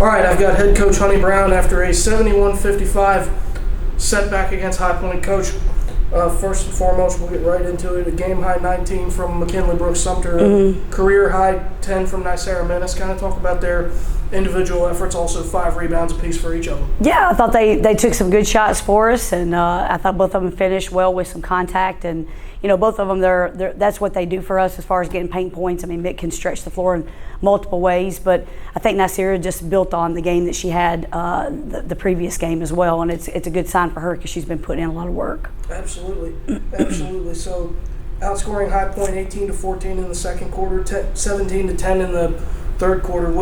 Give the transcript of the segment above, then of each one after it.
All right, I've got head coach Honey Brown after a 71-55 setback against High Point. Coach, first and foremost, we'll get right into it. A game-high 19 from McKinley Brooks-Sumpter, career-high 10 from Nicera Menace. Kind of talk about their individual efforts, also 5 rebounds apiece for each of them. Yeah, I thought they took some good shots for us, and I thought both of them finished well with some contact. And both of them, that's what they do for us as far as getting paint points. I mean, Mick can stretch the floor in multiple ways, but I think Nicera just built on the game that she had the previous game as well, and it's a good sign for her because she's been putting in a lot of work. Absolutely, absolutely. So, outscoring High Point 18-14 in the second quarter, 17-10 in the third quarter.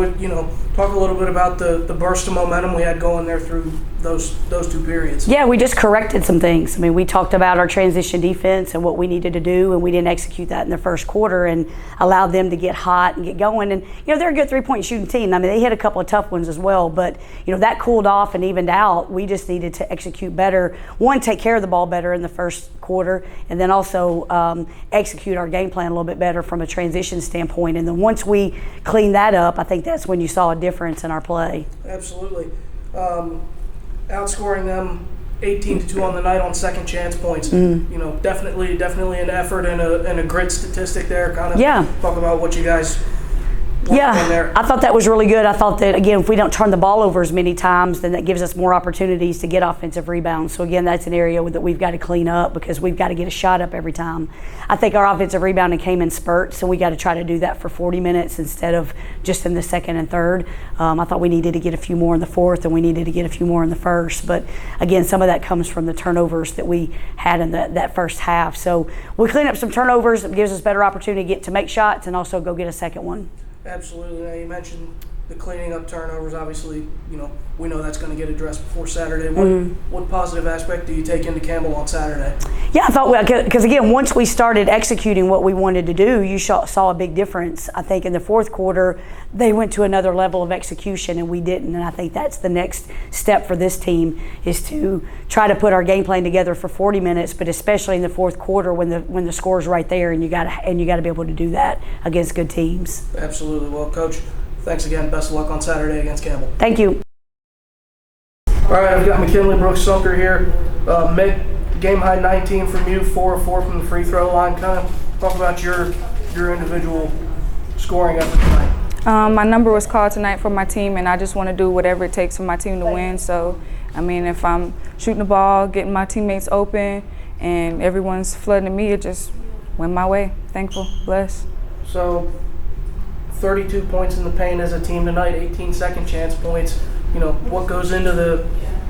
Talk a little bit about the burst of momentum we had going there through those 2 periods. Yeah, we just corrected some things. I mean, we talked about our transition defense and what we needed to do, and we didn't execute that in the first quarter and allowed them to get hot and get going. And they're a good 3-point shooting team. I mean, they hit a couple of tough ones as well, but that cooled off and evened out. We just needed to execute better. One, take care of the ball better in the first quarter, and then also execute our game plan a little bit better from a transition standpoint. And then once we cleaned that up, I think that's when you saw a difference in our play. Absolutely. Outscoring them 18-2 on the night on second chance points. Definitely an effort and a grit statistic there. Kind of talk about what you guys Yeah, there. I thought that was really good. I thought that, again, if we don't turn the ball over as many times, then that gives us more opportunities to get offensive rebounds. So, again, that's an area that we've got to clean up because we've got to get a shot up every time. I think our offensive rebounding came in spurts, and we got to try to do that for 40 minutes instead of just in the second and third. I thought we needed to get a few more in the fourth, and we needed to get a few more in the first. But, again, some of that comes from the turnovers that we had in that first half. So we clean up some turnovers. It gives us better opportunity to make shots and also go get a second one. Absolutely. Now, you mentioned the cleaning up turnovers. Obviously, we know that's going to get addressed before Saturday. What positive aspect do you take into Campbell on Saturday? Yeah, I thought, because again, once we started executing what we wanted to do, you saw a big difference. I think in the fourth quarter, they went to another level of execution and we didn't. And I think that's the next step for this team is to try to put our game plan together for 40 minutes, but especially in the fourth quarter when the score's right there, and you got to be able to do that against good teams. Absolutely. Well, Coach, thanks again. Best of luck on Saturday against Campbell. Thank you. All right, I've got McKinley Brooks-Sumpter here. Mick, game high 19 from you, 4 of 4 from the free throw line. Kind of talk about your individual scoring effort tonight. My number was called tonight for my team, and I just want to do whatever it takes for my team to win. So, if I'm shooting the ball, getting my teammates open, and everyone's flooding me, it just went my way. Thankful, blessed. So, 32 points in the paint as a team tonight, 18 second chance points. What goes into the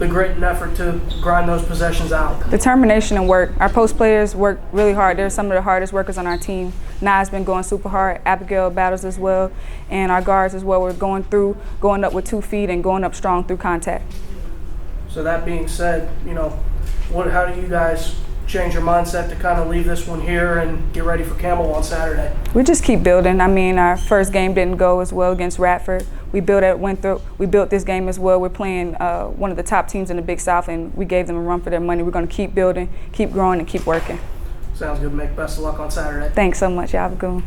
grit and effort to grind those possessions out? Determination and work. Our post players work really hard. They're some of the hardest workers on our team. Nai's been going super hard. Abigail battles as well. And our guards as well. We're going up with 2 feet and going up strong through contact. So that being said, how do you guys change your mindset to kind of leave this one here and get ready for Campbell on Saturday? We just keep building. Our first game didn't go as well against Radford. We built this game as well. We're playing one of the top teams in the Big South, and we gave them a run for their money. We're going to keep building, keep growing, and keep working. Sounds good, Mick. Best of luck on Saturday. Thanks so much. Y'all have a good one.